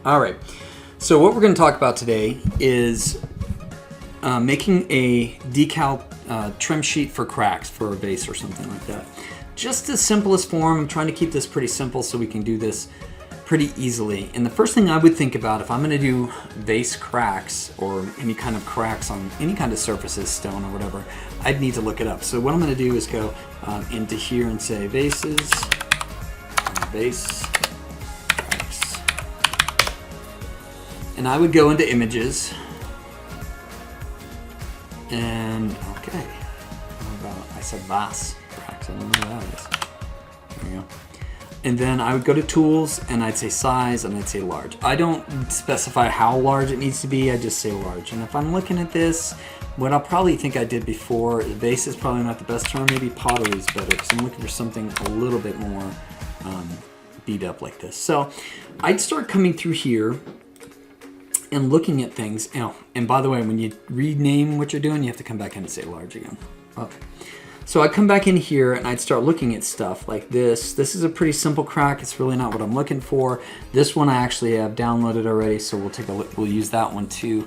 All right, so what we're going to talk about today is making a decal trim sheet for cracks for a vase or something like that. Just the simplest form. I'm trying to keep this pretty simple so we can do this pretty easily. And the first thing I would think about if I'm going to do vase cracks or any kind of cracks on any kind of surfaces, stone or whatever, I'd need to look it up. So what I'm going to do is go into here and say vases, vase cracks. And I would go into images. And okay, how about, I said vase cracks, I don't know what that is. There we go. And then I would go to tools and I'd say size and I'd say large. I don't specify how large it needs to be, I just say large. And if I'm looking at this, what I'll probably think I did before, vase is probably not the best term, maybe pottery is better because I'm looking for something a little bit more beat up like this. So I'd start coming through here and looking at things. And by the way, when you rename what you're doing, you have to come back in and say large again. Okay. So I come back in here and I'd start looking at stuff like this. This is a pretty simple crack. It's really not what I'm looking for. This one I actually have downloaded already, so we'll take a look. We'll use that one too.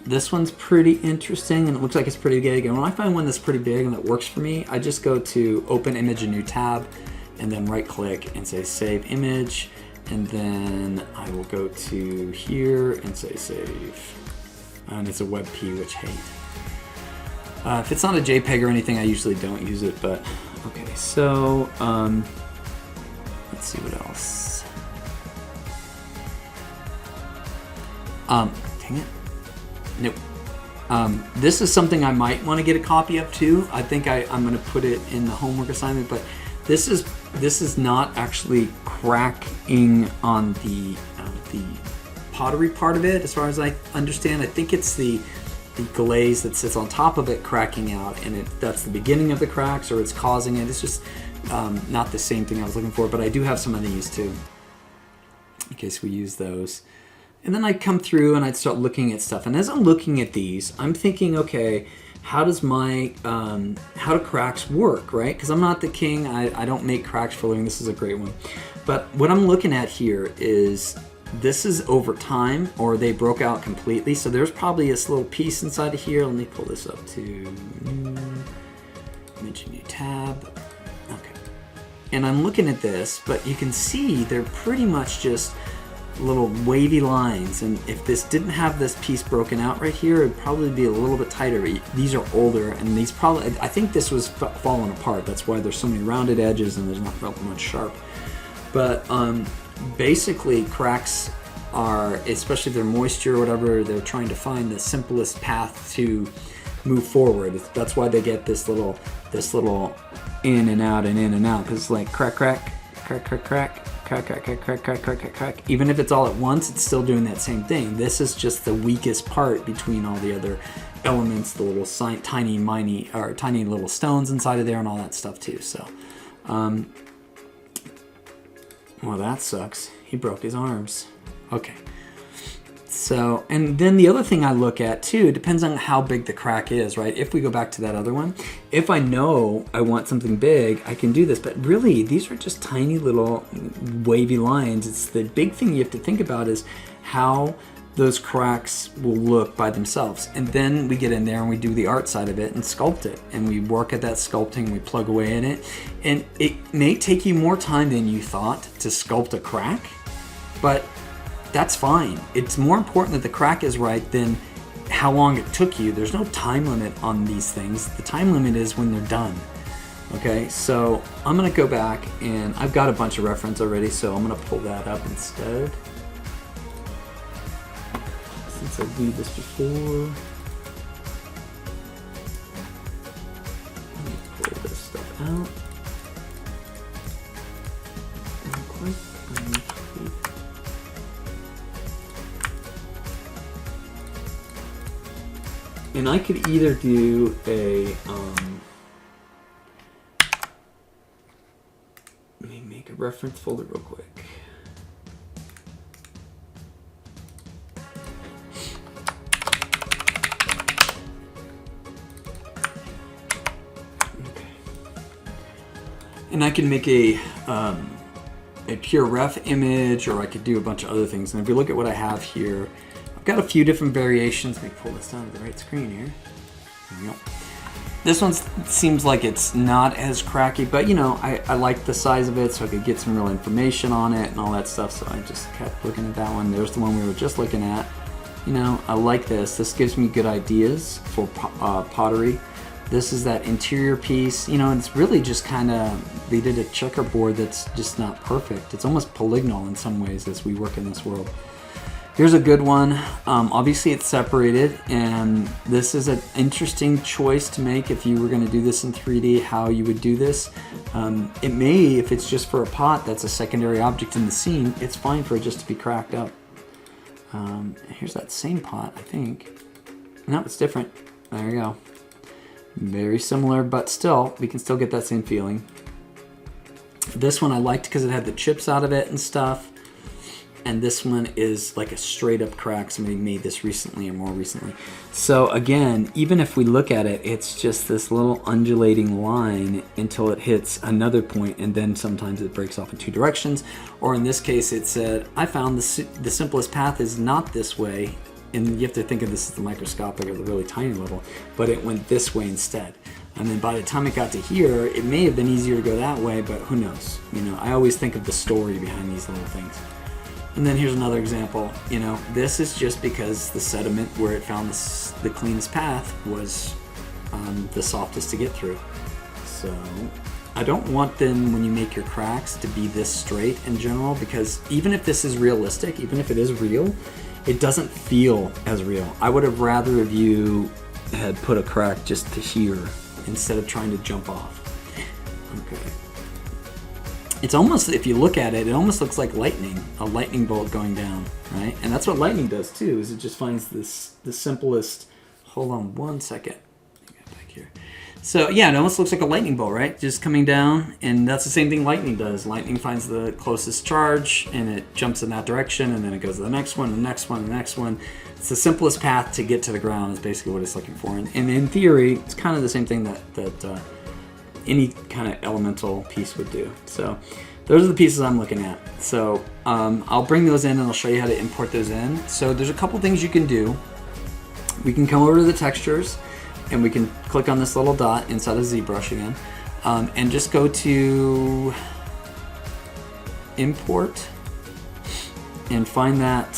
This one's pretty interesting and it looks like it's pretty big. And when I find one that's pretty big and that works for me, I just go to Open Image, a new tab, and then right click and say Save Image. And then I will go to here and say Save. And it's a WebP, which I hate. If it's not a JPEG or anything, I usually don't use it, but okay, so let's see what else. Dang it. Nope. This is something I might want to get a copy of too. I think I'm going to put it in the homework assignment, but this is not actually cracking on the pottery part of it, as far as I understand. I think it's the glaze that sits on top of it cracking out, and that's the beginning of the cracks, or it's causing it. It's just not the same thing I was looking for, but I do have some of these too, in case we use those. And then I'd come through and I'd start looking at stuff. And as I'm looking at these, I'm thinking, okay, how does my, how do cracks work, right? Because I'm not the king, I don't make cracks for a living. This is a great one. But what I'm looking at here is, this is over time, or they broke out completely. So there's probably this little piece inside of here. Let me pull this up to Image, new tab. Okay. And I'm looking at this, but you can see they're pretty much just little wavy lines. And if this didn't have this piece broken out right here, it'd probably be a little bit tighter. These are older, and these probably, I think this was falling apart. That's why there's so many rounded edges and there's not real much sharp. But basically cracks are, especially if they're moisture or whatever, they're trying to find the simplest path to move forward. That's why they get this little in and out and in and out, because it's like crack, crack, crack, crack, crack, crack, crack, crack, crack, crack, crack, crack, crack. Even if it's all at once, it's still doing that same thing. This is just the weakest part between all the other elements, the little tiny little stones inside of there and all that stuff too. So well, that sucks. He broke his arms. Okay. So, and then the other thing I look at too, depends on how big the crack is, right? If we go back to that other one, if I know I want something big, I can do this. But really, these are just tiny little wavy lines. It's the big thing you have to think about is how those cracks will look by themselves. And then we get in there and we do the art side of it and sculpt it. And we work at that sculpting, we plug away in it. And it may take you more time than you thought to sculpt a crack, but that's fine. It's more important that the crack is right than how long it took you. There's no time limit on these things. The time limit is when they're done. Okay, so I'm gonna go back, and I've got a bunch of reference already, so I'm gonna pull that up instead. Since I did this before. Let me pull this stuff out. And I could either do a, let me make a reference folder real quick. And I can make a a pure ref image, or I could do a bunch of other things. And if you look at what I have here, I've got a few different variations. Let me pull this down to the right screen here. There we go. This one seems like it's not as cracky, but you know, I like the size of it, so I could get some real information on it and all that stuff. So I just kept looking at that one. There's the one we were just looking at. You know, I like this. This gives me good ideas for pottery. This is that interior piece. You know, and it's really just kind of, they did a checkerboard that's just not perfect. It's almost polygonal in some ways as we work in this world. Here's a good one. Obviously it's separated, and this is an interesting choice to make if you were going to do this in 3D, how you would do this. It may, if it's just for a pot that's a secondary object in the scene, it's fine for it just to be cracked up. Here's that same pot, I think. No, it's different. There you go. Very similar, but still, we can still get that same feeling. This one I liked because it had the chips out of it and stuff. And this one is like a straight up crack. Somebody made this recently or more recently. So again, even if we look at it, it's just this little undulating line until it hits another point, and then sometimes it breaks off in two directions. Or in this case, it said, I found the simplest path is not this way. And you have to think of this as the microscopic or the really tiny level, but it went this way instead. And then by the time it got to here, it may have been easier to go that way, but who knows? You know, I always think of the story behind these little things. And then here's another example. You know, this is just because the sediment where it found the cleanest path was the softest to get through. So I don't want them, when you make your cracks, to be this straight in general, because even if this is realistic, even if it is real, it doesn't feel as real. I would have rather if you had put a crack just to here instead of trying to jump off. Okay. It's almost, if you look at it, it almost looks like lightning, a lightning bolt going down, right? And that's what lightning does too, is it just finds the simplest, hold on one second, get back here. So yeah, it almost looks like a lightning bolt, right? Just coming down, and that's the same thing lightning does. Lightning finds the closest charge, and it jumps in that direction, and then it goes to the next one, the next one, the next one. It's the simplest path to get to the ground is basically what it's looking for. And in theory, it's kind of the same thing that any kind of elemental piece would do. So those are the pieces I'm looking at. So I'll bring those in and I'll show you how to import those in. So there's a couple things you can do. We can come over to the textures and we can click on this little dot inside of Zbrush again, and just go to import and find that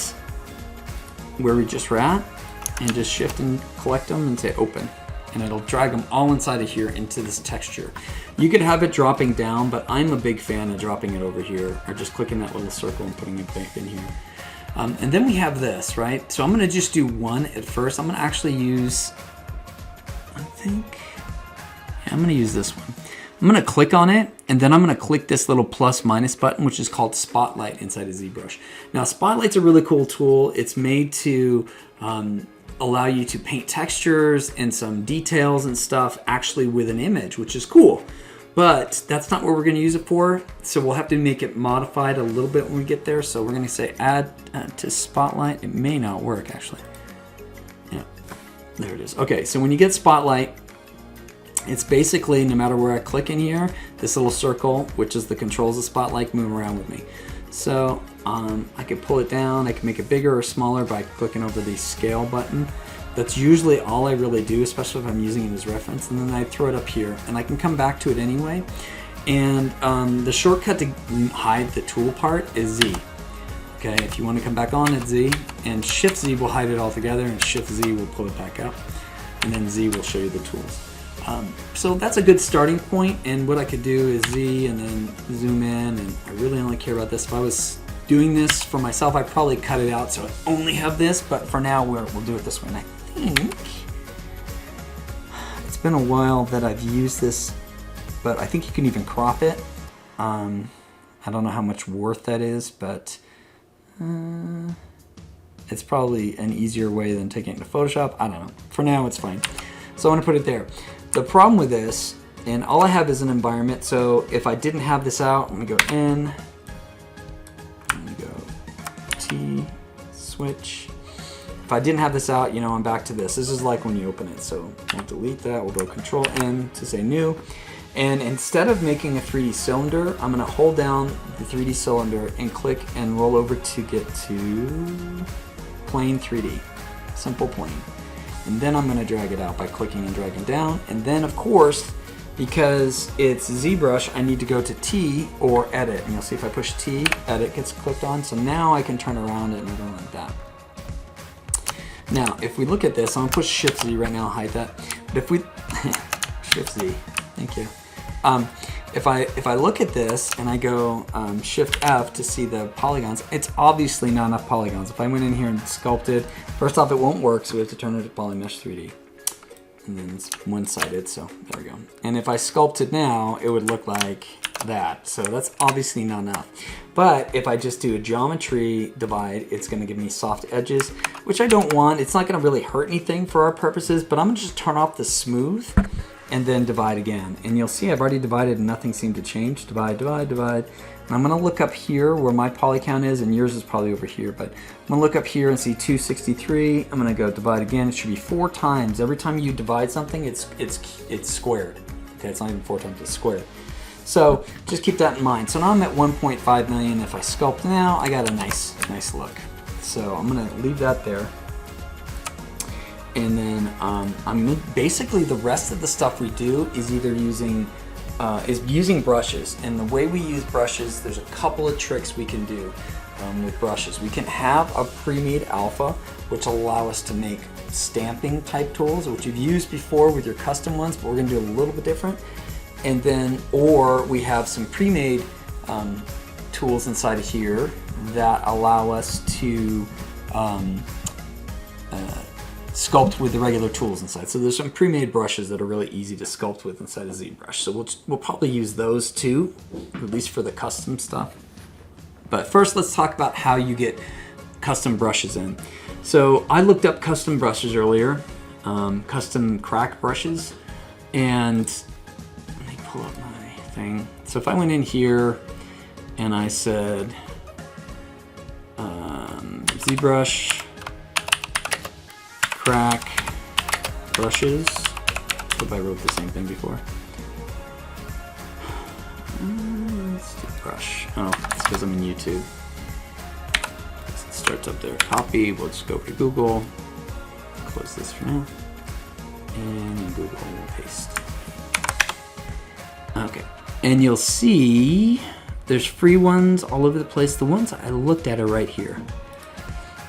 where we just were at, and just shift and collect them and say open. And it'll drag them all inside of here into this texture. You could have it dropping down, but I'm a big fan of dropping it over here, or just clicking that little circle and putting it back in here. And then we have this, right? So I'm gonna just do one at first. I'm gonna actually use, I'm gonna use this one. I'm gonna click on it, and then I'm gonna click this little plus minus button, which is called Spotlight inside of ZBrush. Now, Spotlight's a really cool tool. It's made to allow you to paint textures and some details and stuff actually with an image, which is cool. But that's not what we're going to use it for, so we'll have to make it modified a little bit when we get there. So we're going to say add to Spotlight. It may not work actually. Yeah, there it is. Okay, so when you get Spotlight, it's basically, no matter where I click in here, this little circle, which is the controls of Spotlight, move around with me. So I could pull it down, I can make it bigger or smaller by clicking over the scale button. That's usually all I really do, especially if I'm using it as reference. And then I throw it up here, and I can come back to it anyway. And the shortcut to hide the tool part is Z. Okay, if you want to come back on, it's Z, and Shift Z will hide it all together, and Shift Z will pull it back up, and then Z will show you the tools. So that's a good starting point, and what I could do is Z and then zoom in, and I really only care about this. If I was doing this for myself, I'd probably cut it out so I only have this, but for now we'll do it this way. And I think it's been a while that I've used this, but I think you can even crop it. I don't know how much worth that is, but it's probably an easier way than taking it to Photoshop. I don't know. For now, it's fine. So I'm gonna put it there. The problem with this, and all I have is an environment, so if I didn't have this out, I'm gonna go N, I'm gonna go T, switch. If I didn't have this out, you know, I'm back to this. This is like when you open it, so we'll delete that, we'll go Control N to say new, And instead of making a 3D cylinder, I'm gonna hold down the 3D cylinder and click and roll over to get to plane 3D, simple plane. And then I'm gonna drag it out by clicking and dragging down. And then of course, because it's ZBrush, I need to go to T or edit. And you'll see if I push T, edit gets clicked on. So now I can turn around it and everything like that. Now, if we look at this, I'm gonna push Shift Z right now, hide that. But if we, Shift Z, thank you. If I look at this and I go Shift F to see the polygons, it's obviously not enough polygons. If I went in here and sculpted, first off, it won't work, so we have to turn it to Polymesh 3D. And then it's one-sided, so there we go. And if I sculpted now, it would look like that. So that's obviously not enough. But if I just do a geometry divide, it's gonna give me soft edges, which I don't want. It's not gonna really hurt anything for our purposes, but I'm gonna just turn off the smooth and then divide again. And you'll see I've already divided and nothing seemed to change. Divide, divide, divide. And I'm gonna look up here where my poly count is, and yours is probably over here, but I'm gonna look up here and see 263. I'm gonna go divide again. It should be 4 times. Every time you divide something, it's squared. Okay, it's not even 4 times, it's squared. So just keep that in mind. So now I'm at 1.5 million. If I sculpt now, I got a nice look. So I'm gonna leave that there. And then I'm basically the rest of the stuff we do is either using brushes. And the way we use brushes, there's a couple of tricks we can do with brushes. We can have a pre-made alpha, which will allow us to make stamping type tools, which you've used before with your custom ones, but we're gonna do a little bit different. And then, or we have some pre-made tools inside of here that allow us to sculpt with the regular tools inside. So there's some pre-made brushes that are really easy to sculpt with inside of ZBrush. So we'll probably use those too, at least for the custom stuff. But first, let's talk about how you get custom brushes in. So I looked up custom brushes earlier, custom crack brushes, and let me pull up my thing. So if I went in here and I said ZBrush crack brushes. I hope I wrote the same thing before. Let's do brush. Oh, it's because I'm in YouTube. It starts up there. Copy. We'll just go over to Google. Close this for now. And in Google, we'll paste. Okay. And you'll see there's free ones all over the place. The ones I looked at are right here.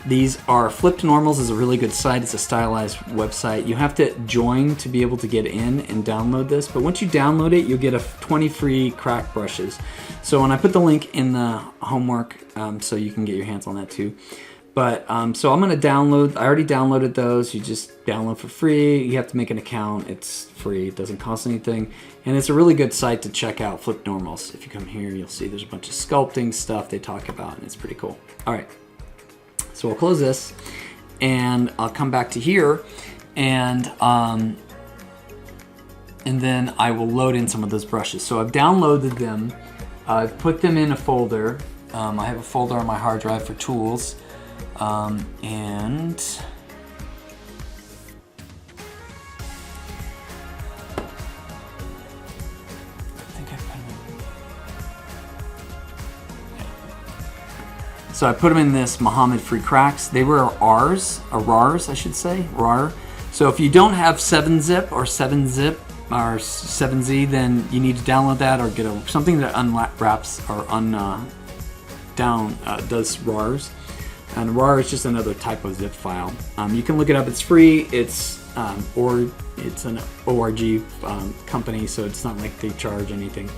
These are Flipped Normals is a really good site. It's a stylized website. You have to join to be able to get in and download this. But once you download it, you'll get 20 free crack brushes. So when I put the link in the homework, so you can get your hands on that too. But so I'm gonna download, I already downloaded those. You just download for free. You have to make an account. It's free, it doesn't cost anything. And it's a really good site to check out, Flipped Normals. If you come here, you'll see there's a bunch of sculpting stuff they talk about, and it's pretty cool. All right. So we'll close this, and I'll come back to here, and then I will load in some of those brushes. So I've downloaded them, I've put them in a folder. I have a folder on my hard drive for tools, and so I put them in this Mohammed Free Cracks. They were RARs, I should say, RAR. So if you don't have 7-zip or 7-zip or 7Z, then you need to download that or get something that unwraps or does RARs. And RAR is just another type of zip file. You can look it up. It's free. It's it's an ORG company, so it's not like they charge anything.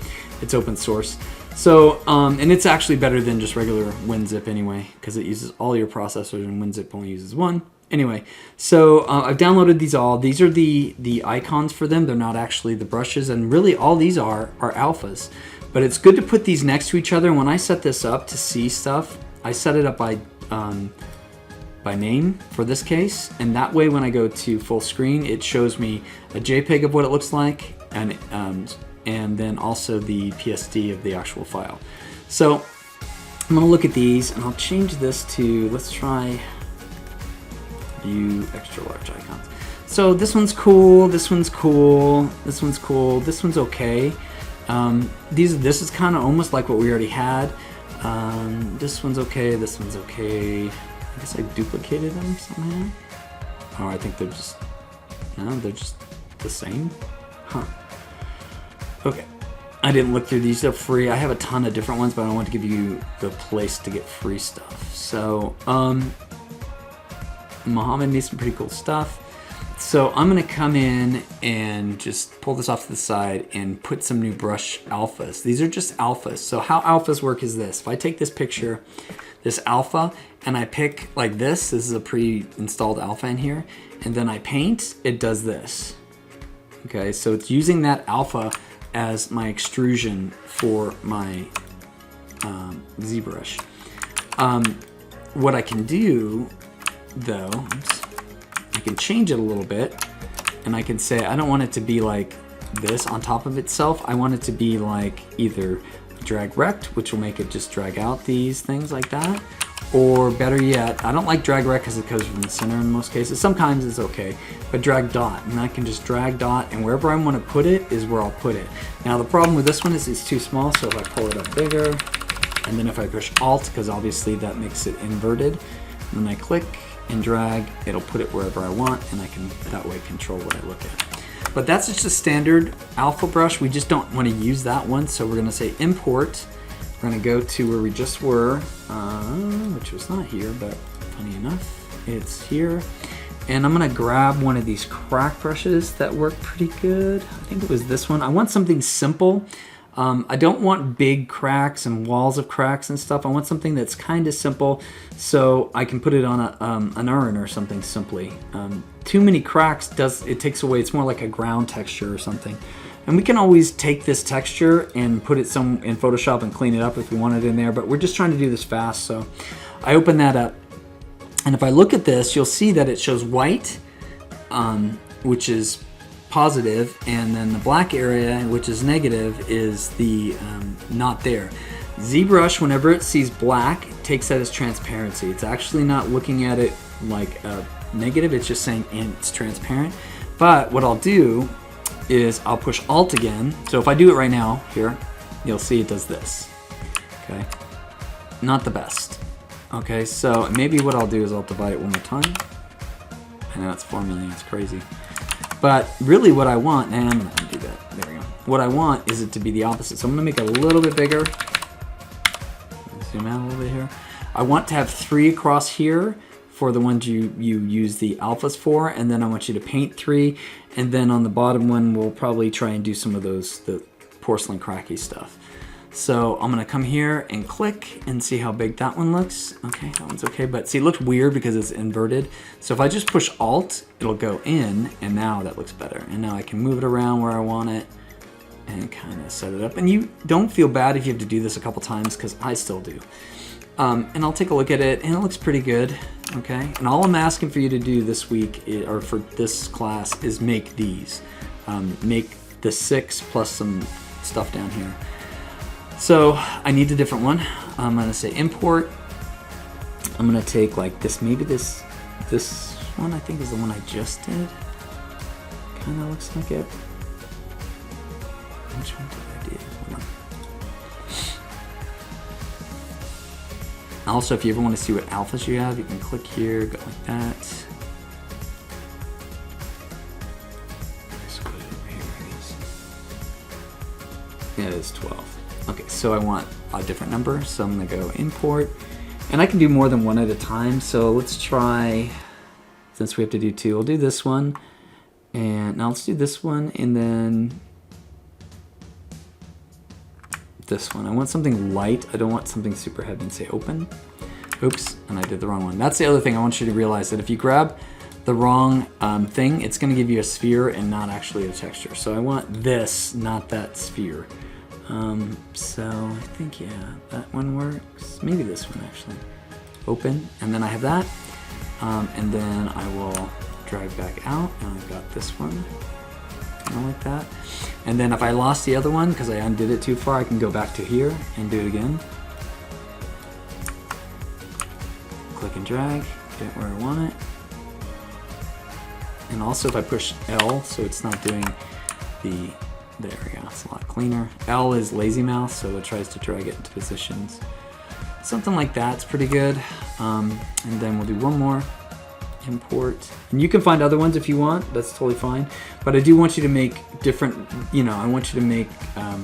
It's open source. So, and it's actually better than just regular WinZip anyway, because it uses all your processors and WinZip only uses one. Anyway, so I've downloaded these all. These are the icons for them. They're not actually the brushes, and really all these are alphas. But it's good to put these next to each other. And when I set this up to see stuff, I set it up by name for this case, and that way when I go to full screen, it shows me a JPEG of what it looks like, and then also the PSD of the actual file. So I'm gonna look at these, and I'll change this to, let's try view extra large icons. So this one's cool, this one's cool, this one's cool, this one's okay. This is kind of almost like what we already had. This one's okay, this one's okay. I guess I duplicated them somehow. Oh, I think they're just, no, they're just the same. Huh. Okay. I didn't look through these, they're free. I have a ton of different ones, but I don't want to give you the place to get free stuff. So, Mohammed needs some pretty cool stuff. So I'm gonna come in and just pull this off to the side and put some new brush alphas. These are just alphas. So how alphas work is this. If I take this picture, this alpha, and I pick like this is a pre-installed alpha in here, and then I paint, it does this. Okay, so it's using that alpha as my extrusion for my Zbrush. What I can do though, I can change it a little bit, and I can say I don't want it to be like this on top of itself. I want it to be like either drag rect, which will make it just drag out these things like that, or better yet, I don't like drag rect because it goes from the center in most cases. Sometimes it's okay, but drag dot, and I can just drag dot, and wherever I want to put it is where I'll put it. Now the problem with this one is it's too small, so if I pull it up bigger, and then if I push Alt, because obviously that makes it inverted, and then I click and drag, it'll put it wherever I want, and I can that way control what I look at. But that's just a standard alpha brush. We just don't want to use that one, so we're going to say import. We're going to go to where we just were, which was not here, but funny enough, it's here. And I'm going to grab one of these crack brushes that work pretty good. I think it was this one. I want something simple. I don't want big cracks and walls of cracks and stuff. I want something that's kind of simple, so I can put it on an urn or something simply. Too many cracks it takes away. It's more like a ground texture or something. And we can always take this texture and put it in Photoshop and clean it up if we want it in there. But we're just trying to do this fast, so I open that up. And if I look at this, you'll see that it shows white, which is positive, and then the black area, which is negative, is the not there. Zbrush, whenever it sees black, takes that as transparency. It's actually not looking at it like a negative, it's just saying it's transparent. But what I'll do is I'll push Alt again. So if I do it right now, here, you'll see it does this. Okay, not the best. Okay, so maybe what I'll do is I'll divide it one more time. I know it's 4 million, it's crazy. But really what I want, and I'm not gonna do that, there we go. What I want is it to be the opposite. So I'm gonna make it a little bit bigger. Zoom out a little bit here. I want to have 3 across here for the ones you use the alphas for, and then I want you to paint 3, and then on the bottom one we'll probably try and do some of the porcelain cracky stuff. So I'm gonna come here and click and see how big that one looks. Okay, that one's okay, but see, it looked weird because it's inverted. So if I just push Alt, it'll go in, and now that looks better. And now I can move it around where I want it and kind of set it up. And you don't feel bad if you have to do this a couple times, because I still do. And I'll take a look at it, and it looks pretty good, okay? And all I'm asking for you to do this week, or for this class, is make these. Make the 6 plus some stuff down here. So I need a different one. I'm gonna say import. I'm gonna take like this, maybe this one I think is the one I just did. Kinda looks like it. Which one did I do? Hold on. Also, if you ever want to see what alphas you have, you can click here, go like that. Yeah, it is 12. Okay, so I want a different number, so I'm gonna go import. And I can do more than one at a time, so let's try, since we have to do 2, we'll do this one. And now let's do this one, and then this one. I want something light, I don't want something super heavy, and say open. Oops, and I did the wrong one. That's the other thing I want you to realize, that if you grab the wrong thing, it's gonna give you a sphere and not actually a texture. So I want this, not that sphere. So I think, yeah, that one works. Maybe this one actually. Open, and then I have that. And then I will drag back out, and I've got this one, kind of like that. And then if I lost the other one, because I undid it too far, I can go back to here and do it again. Click and drag, get it where I want it. And also if I push L, so it's not doing the, there we go, it's a lot cleaner. L is lazy mouse, so it tries to drag it into positions. Something like that's pretty good. And then we'll do one more, import. And you can find other ones if you want, that's totally fine. But I do want you to make different, you know, I want you to make, I'll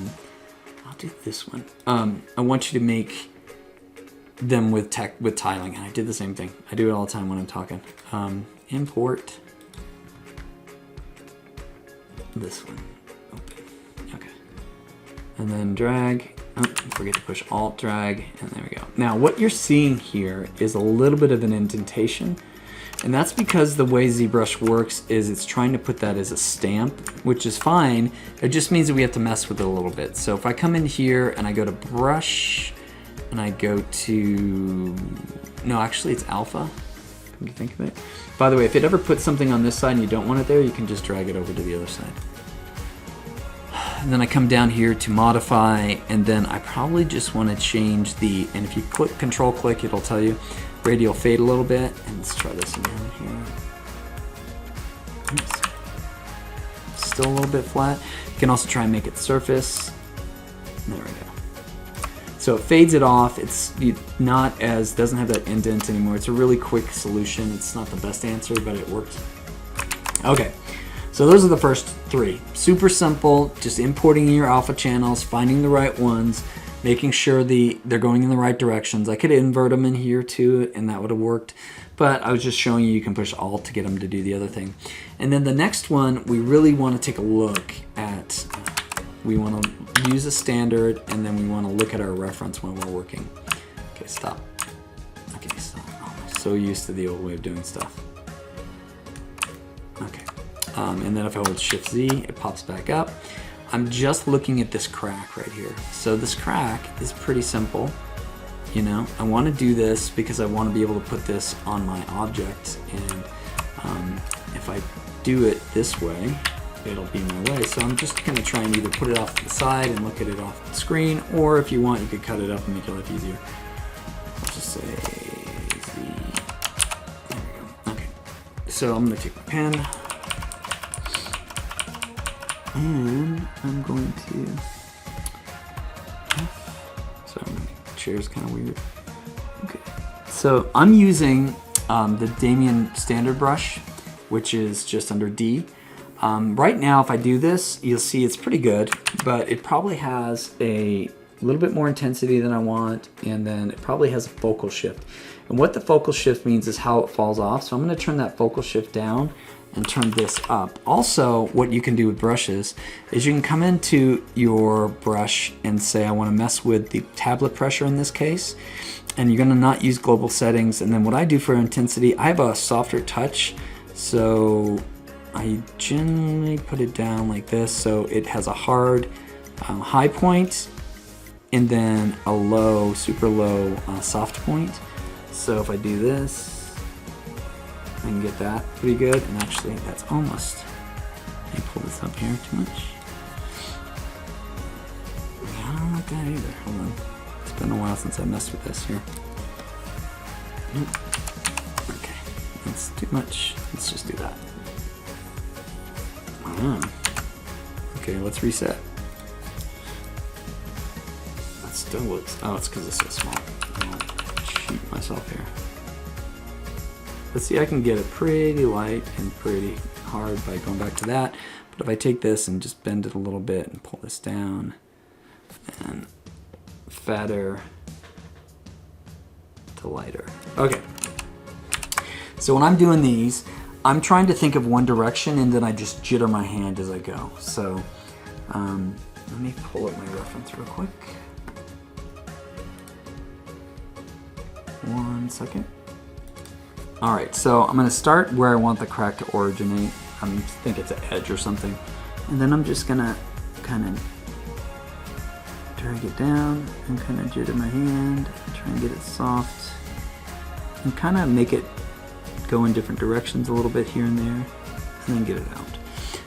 do this one. I want you to make them with tiling, and I did the same thing. I do it all the time when I'm talking. Import this one, open, okay. And then drag, oh, forget to push Alt, drag, and there we go. Now what you're seeing here is a little bit of an indentation, and that's because the way ZBrush works is it's trying to put that as a stamp, which is fine. It just means that we have to mess with it a little bit. So if I come in here and I go to brush, and I go to, no, actually it's alpha, come to think of it. By the way, if it ever puts something on this side and you don't want it there, you can just drag it over to the other side. And then I come down here to modify, and then I probably just want to change the, and if you click, control click, it'll tell you radial fade a little bit. And let's try this again here. Oops. Still a little bit flat. You can also try and make it surface. There we go. So it fades it off. It's not as, doesn't have that indent anymore. It's a really quick solution. It's not the best answer, but it works. Okay, so those are the first three. Super simple, just importing your alpha channels, finding the right ones, making sure they're going in the right directions. I could invert them in here too, and that would have worked. But I was just showing you can push Alt to get them to do the other thing. And then the next one, we really want to take a look at, we want to use a standard, and then we want to look at our reference when we're working. Okay, stop. Okay, stop. Oh, I'm so used to the old way of doing stuff. Okay. And then if I hold Shift Z, it pops back up. I'm just looking at this crack right here. So this crack is pretty simple. You know, I want to do this because I want to be able to put this on my object, and if I do it this way, it'll be in my way. So I'm just going to try and either put it off to the side and look at it off the screen, or if you want, you could cut it up and make your life easier. Let's just say Z. There we go. Okay. So I'm going to take my pen, and I'm going to, sorry, my chair's kind of weird. Okay. So I'm using the Damien standard brush, which is just under D. Right now, if I do this, you'll see it's pretty good, but it probably has a little bit more intensity than I want, and then it probably has a focal shift. And what the focal shift means is how it falls off. So I'm going to turn that focal shift down and turn this up. Also, what you can do with brushes is you can come into your brush and say, I want to mess with the tablet pressure in this case, and you're going to not use global settings. And then what I do for intensity, I have a softer touch, so I generally put it down like this, so it has a hard high point and then a low, super low soft point. So if I do this, I can get that pretty good. And actually, that's almost, let me pull this up here too much. Yeah, I don't like that either. Hold on. It's been a while since I messed with this here. Okay, that's too much. Let's just do that. Okay, let's reset. That still looks, oh, it's because it's so small. I'll cheat myself here. But see, I can get it pretty light and pretty hard by going back to that. But if I take this and just bend it a little bit and pull this down, and fatter to lighter. Okay. So when I'm doing these, I'm trying to think of one direction, and then I just jitter my hand as I go. So let me pull up my reference real quick. 1 second. All right, so I'm gonna start where I want the crack to originate. I think it's an edge or something. And then I'm just gonna kind of drag it down and kind of jitter my hand, try and get it soft, and kind of make it go in different directions a little bit here and there, and then get it out.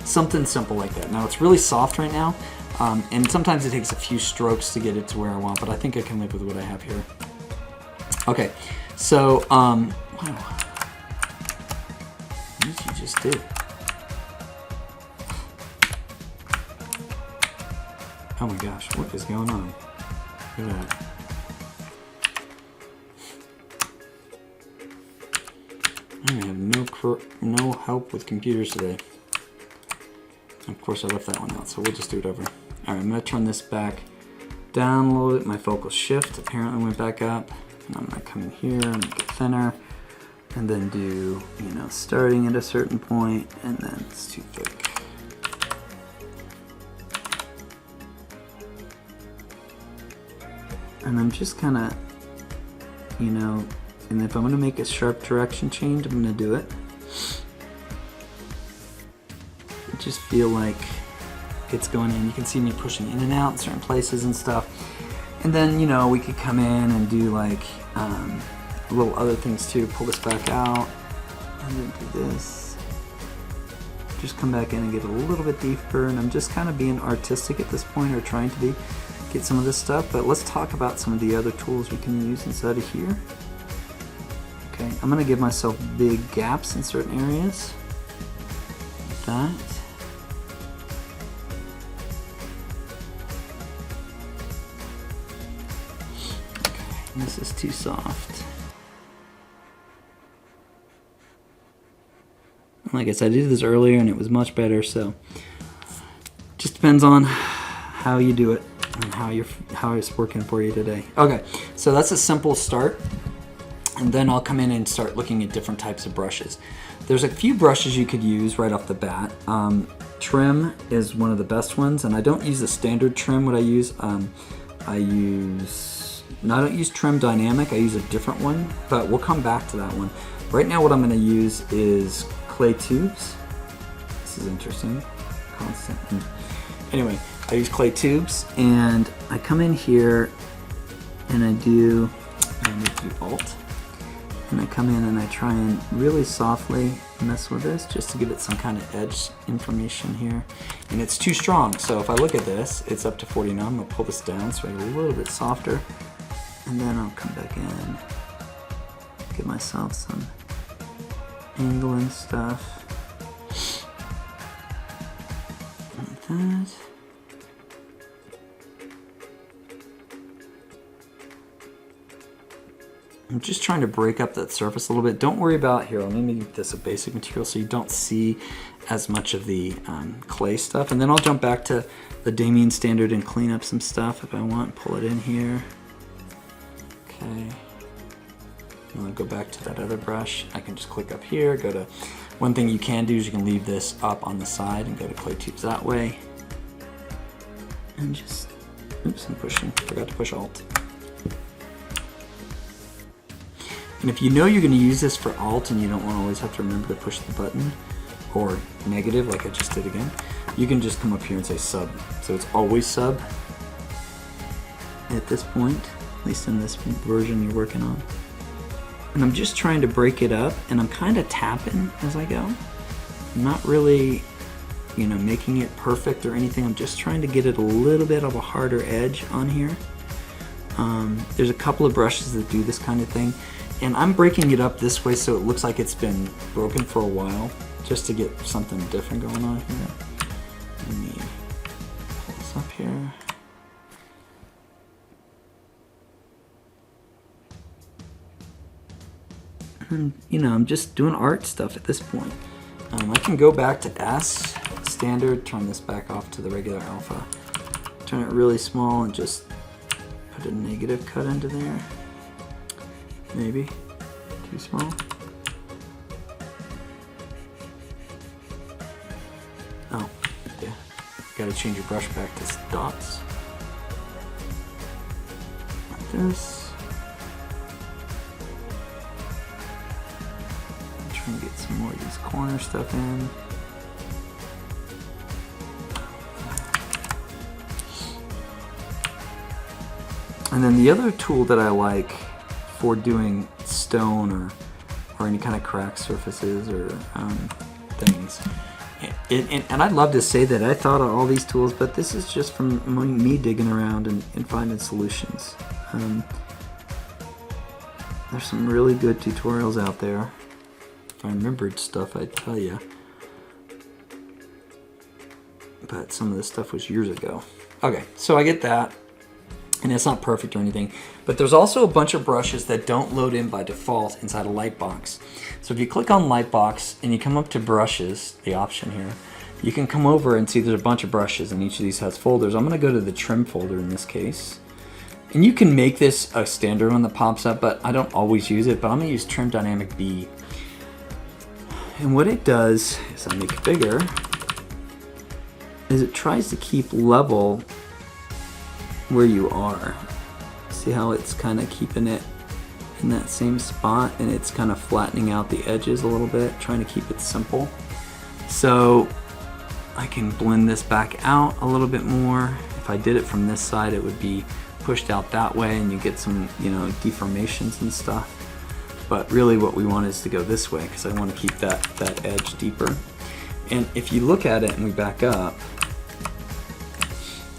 Something simple like that. Now it's really soft right now, and sometimes it takes a few strokes to get it to where I want, but I think I can live with what I have here. Okay, so, wow. What did you just do? Oh my gosh, what is going on? Look at that. I have no help with computers today. Of course, I left that one out, so we'll just do it over. All right, I'm gonna turn this back down a little bit. My focal shift apparently went back up. And I'm gonna come in here and make it thinner. And then do, you know, starting at a certain point, and then it's too thick. And I'm just kind of, you know, and if I'm going to make a sharp direction change, I'm going to do it. I just feel like it's going in. You can see me pushing in and out in certain places and stuff. And then, you know, we could come in and do like little other things too. Pull this back out and then do this. Just come back in and get a little bit deeper. And I'm just kind of being artistic at this point, or trying to be. Get some of this stuff. But let's talk about some of the other tools we can use inside of here. Okay, I'm going to give myself big gaps in certain areas. Like that. Okay, this is too soft. Like I said, I did this earlier and it was much better, so just depends on how you do it and how it's working for you today. Okay, so that's a simple start. And then I'll come in and start looking at different types of brushes. There's a few brushes you could use right off the bat. Trim is one of the best ones, and I don't use the standard trim. What I don't use Trim Dynamic, I use a different one, but we'll come back to that one. Right now what I'm gonna use is clay tubes. This is interesting, constant. Anyway, I use clay tubes, and I come in here and I do Alt. And I come in and I try and really softly mess with this just to give it some kind of edge information here. And it's too strong, so if I look at this, it's up to 49. I'm gonna pull this down so it's a little bit softer. And then I'll come back in, give myself some angle and stuff. Like that. I'm just trying to break up that surface a little bit. Don't worry about, here, let me make this a basic material so you don't see as much of the clay stuff. And then I'll jump back to the Damien standard and clean up some stuff if I want, pull it in here. Okay. And I'll go back to that other brush. I can just click up here, go to, one thing you can do is you can leave this up on the side and go to clay tubes that way. And just, oops, I'm pushing, forgot to push Alt. And if you know you're going to use this for Alt and you don't want to always have to remember to push the button, or negative like I just did again, you can just come up here and say sub. So it's always sub at this point, at least in this version you're working on. And I'm just trying to break it up, and I'm kind of tapping as I go. I'm not really, you know, making it perfect or anything. I'm just trying to get it a little bit of a harder edge on here. There's a couple of brushes that do this kind of thing. And I'm breaking it up this way so it looks like it's been broken for a while, just to get something different going on here. Let me pull this up here. And, you know, I'm just doing art stuff at this point. I can go back to S, standard, turn this back off to the regular alpha. Turn it really small and just put a negative cut into there. Maybe too small. Oh, yeah. Gotta change your brush back to dots. Like this. I'm trying to get some more of these corner stuff in. And then the other tool that I like for doing stone or any kind of cracked surfaces or things. And I'd love to say that I thought of all these tools, but this is just from me digging around and finding solutions. There's some really good tutorials out there. If I remembered stuff, I'd tell you. But some of this stuff was years ago. Okay, so I get that, and it's not perfect or anything, but there's also a bunch of brushes that don't load in by default inside a Lightbox. So if you click on Lightbox and you come up to brushes, the option here, you can come over and see there's a bunch of brushes and each of these has folders. I'm gonna go to the trim folder in this case. And you can make this a standard one that pops up, but I don't always use it, but I'm gonna use Trim Dynamic B. And what it does is I make it bigger, is it tries to keep level where you are. See how it's kind of keeping it in that same spot, and it's kind of flattening out the edges a little bit, trying to keep it simple. So I can blend this back out a little bit more. If I did it from this side, it would be pushed out that way and you get some, you know, deformations and stuff. But really what we want is to go this way because I want to keep that edge deeper. And if you look at it and we back up,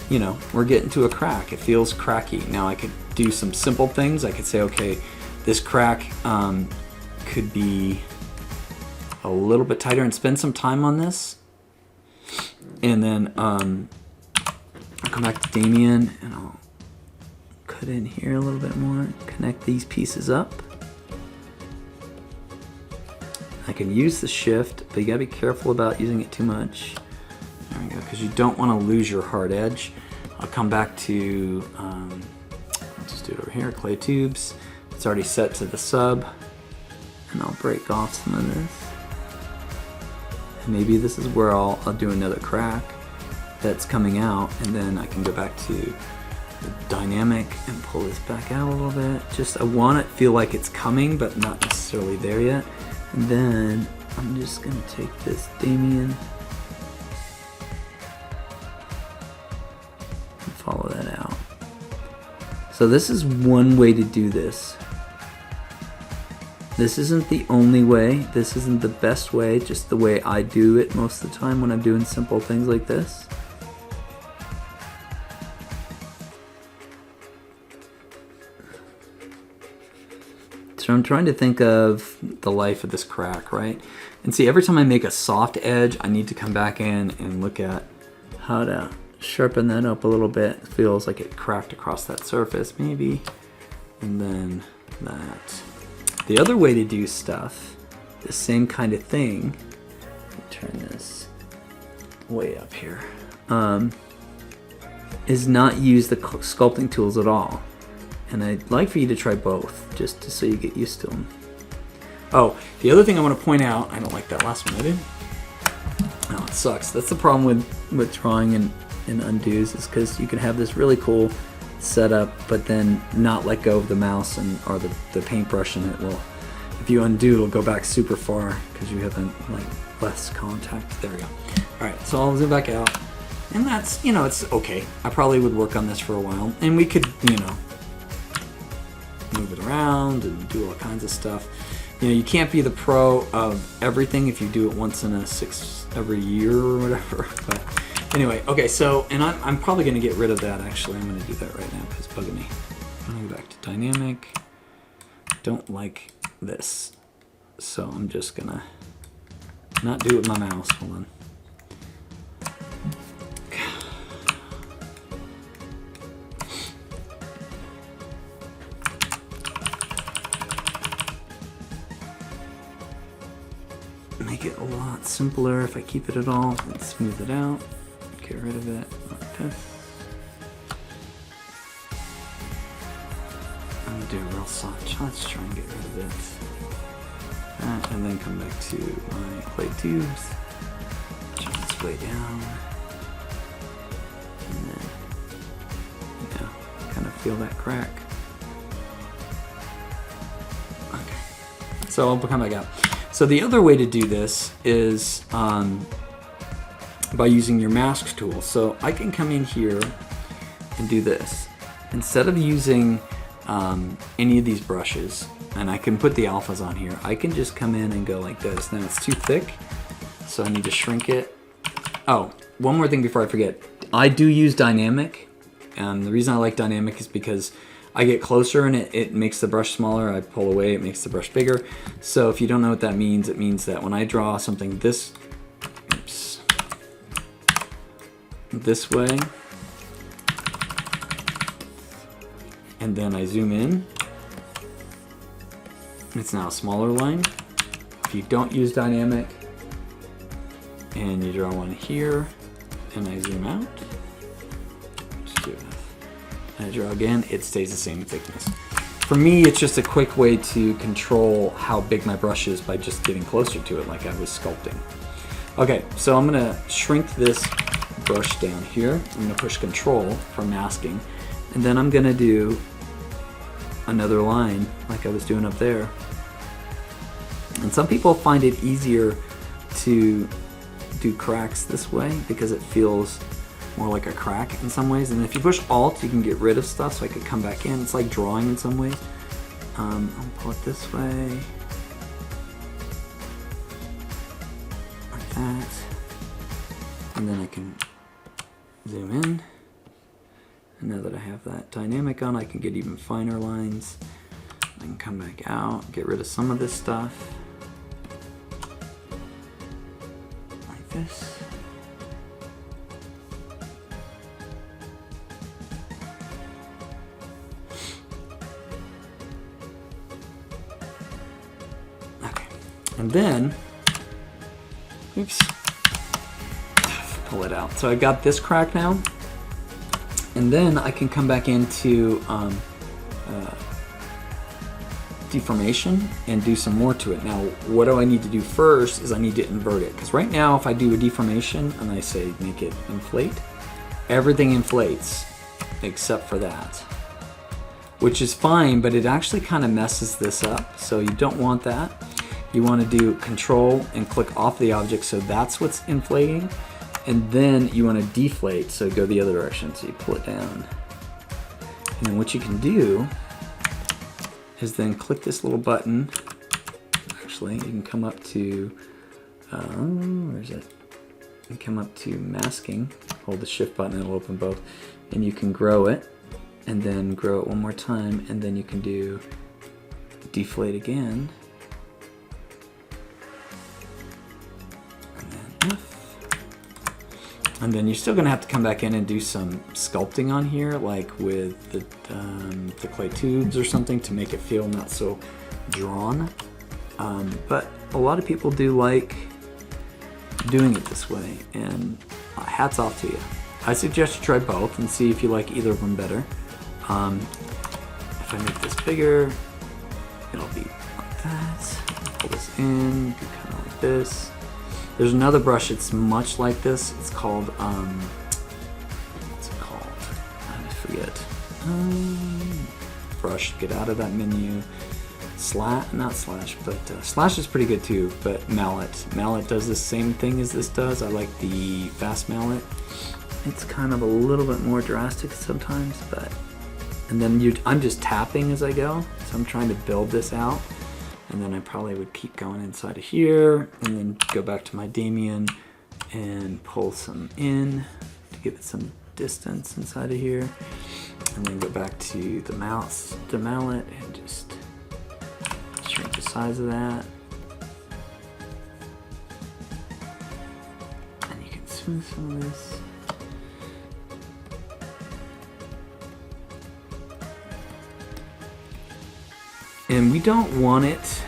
you know, we're getting to a crack. It feels cracky. Now I could do some simple things. I could say, okay, this crack could be a little bit tighter and spend some time on this. And then I'll come back to Damien and I'll cut in here a little bit more, connect these pieces up. I can use the shift, but you gotta be careful about using it too much. There we go, because you don't want to lose your hard edge. I'll come back to, I'll just do it over here, clay tubes. It's already set to the sub, and I'll break off some of this. And maybe this is where I'll do another crack that's coming out, and then I can go back to the dynamic and pull this back out a little bit. Just, I want it to feel like it's coming, but not necessarily there yet. And then I'm just gonna take this Damien and follow that out. So this is one way to do this. This isn't the only way, this isn't the best way, just the way I do it most of the time when I'm doing simple things like this. So I'm trying to think of the life of this crack, right? And see, every time I make a soft edge, I need to come back in and look at how to sharpen that up a little bit. It feels like it cracked across that surface, maybe. And then that. The other way to do stuff, the same kind of thing, turn this way up here, is not use the sculpting tools at all. And I'd like for you to try both, just so you get used to them. Oh, the other thing I want to point out, I don't like that last one, I did. Oh, it sucks. That's the problem with drawing and undos, is because you can have this really cool setup, but then not let go of the mouse or the paintbrush, and it will, if you undo, it'll go back super far because you haven't, like, less contact. There we go. All right, so I'll zoom back out. And that's, you know, it's okay. I probably would work on this for a while, and we could, you know, move it around and do all kinds of stuff. You know, you can't be the pro of everything if you do it once in every year or whatever. But anyway, okay, so, and I'm probably gonna get rid of that actually. I'm gonna do that right now because it's bugging me. I'm gonna go back to dynamic. Don't like this. So I'm just gonna not do it with my mouse. Hold on. Make it a lot simpler if I keep it at all. Let's smooth it out. Get rid of it like this. I'm gonna do a real soft. Let's try and get rid of this. And then come back to my clay tubes. Turn this way down. And then, you know, kind of feel that crack. Okay. So I'll come back out. So the other way to do this is by using your mask tool. So I can come in here and do this. Instead of using any of these brushes, and I can put the alphas on here, I can just come in and go like this. Now it's too thick, so I need to shrink it. Oh, one more thing before I forget. I do use dynamic, and the reason I like dynamic is because I get closer and it makes the brush smaller. I pull away, it makes the brush bigger. So if you don't know what that means, it means that when I draw something this way, and then I zoom in. It's now a smaller line. If you don't use dynamic, and you draw one here, and I zoom out, just do it. And I draw again, it stays the same thickness. For me, it's just a quick way to control how big my brush is by just getting closer to it like I was sculpting. Okay, so I'm gonna shrink this brush down here. I'm gonna push Control for masking, and then I'm gonna do another line like I was doing up there. And some people find it easier to do cracks this way because it feels more like a crack in some ways. And if you push Alt, you can get rid of stuff, so I could come back in. It's like drawing in some ways. I'll pull it this way, like that, and then I can zoom in. And now that I have that dynamic on, I can get even finer lines. I can come back out, get rid of some of this stuff, like this. Okay, and then, oops, pull it out. So I got this crack now. And then I can come back into deformation and do some more to it. Now, what do I need to do first is I need to invert it. Because right now, if I do a deformation and I say make it inflate, everything inflates except for that. Which is fine, but it actually kind of messes this up. So you don't want that. You want to do Control and click off the object, so that's what's inflating. And then you want to deflate, so go the other direction, so you pull it down. And then what you can do is then click this little button. Actually, you can come up to, where is it? You come up to masking, hold the shift button, and it'll open both. And you can grow it, and then grow it one more time, and then you can do deflate again. And then F. And then you're still gonna have to come back in and do some sculpting on here, like with the clay tubes or something, to make it feel not so drawn. But a lot of people do like doing it this way, and hats off to you. I suggest you try both and see if you like either of them better. If I make this bigger, it'll be like that. Pull this in, do kind of like this. There's another brush that's much like this. It's called, what's it called? I forget. Brush, get out of that menu. Not Slash, but Slash is pretty good too, but Mallet. Mallet does the same thing as this does. I like the Fast Mallet. It's kind of a little bit more drastic sometimes, but, and then I'm just tapping as I go, so I'm trying to build this out. And then I probably would keep going inside of here, and then go back to my Damien and pull some in to give it some distance inside of here. And then go back to the mallet, and just shrink the size of that. And you can smooth some of this. And we don't want it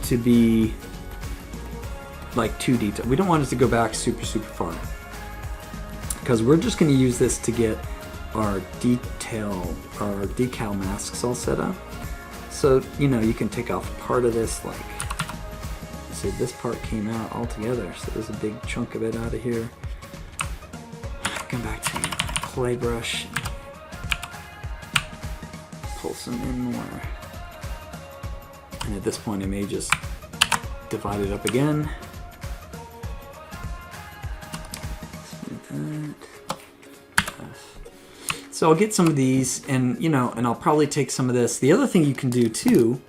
to be like too detailed. We don't want it to go back super, super far. Because we're just going to use this to get our decal masks all set up. So, you know, you can take off part of this, like, say this part came out all together. So there's a big chunk of it out of here. Come back to my clay brush. Pull some in more. And at this point I may just divide it up again. Smooth that. So I'll get some of these, and you know, and I'll probably take some of this. The other thing you can do too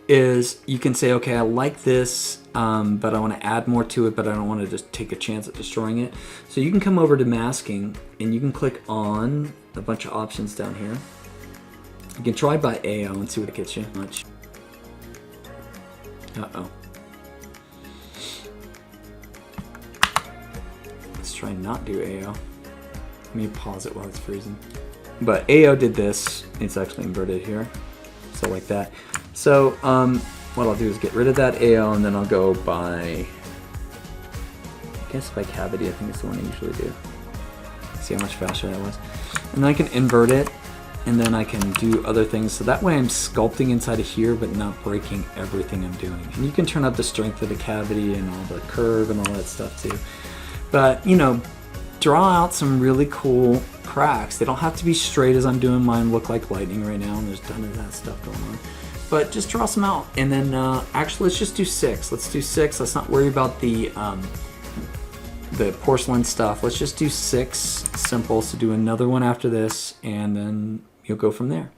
is you can say, okay, I like this, but I want to add more to it, but I don't want to just take a chance at destroying it. So you can come over to masking, and you can click on a bunch of options down here. You can try by AO and see what it gets you. Much. Uh-oh. Let's try not do AO. Let me pause it while it's freezing. But AO did this. It's actually inverted here. So like that. So what I'll do is get rid of that AO, and then I'll go by, I guess by cavity, I think it's the one I usually do. See how much faster that was? And then I can invert it, and then I can do other things. So that way I'm sculpting inside of here, but not breaking everything I'm doing. And you can turn up the strength of the cavity and all the curve and all that stuff too. But, you know, draw out some really cool cracks. They don't have to be straight as I'm doing mine, look like lightning right now, and there's a ton of that stuff going on. But just draw some out. And then actually let's just do 6. Let's do 6. Let's not worry about the porcelain stuff. Let's just do 6 simple. So do another one after this, and then you'll go from there.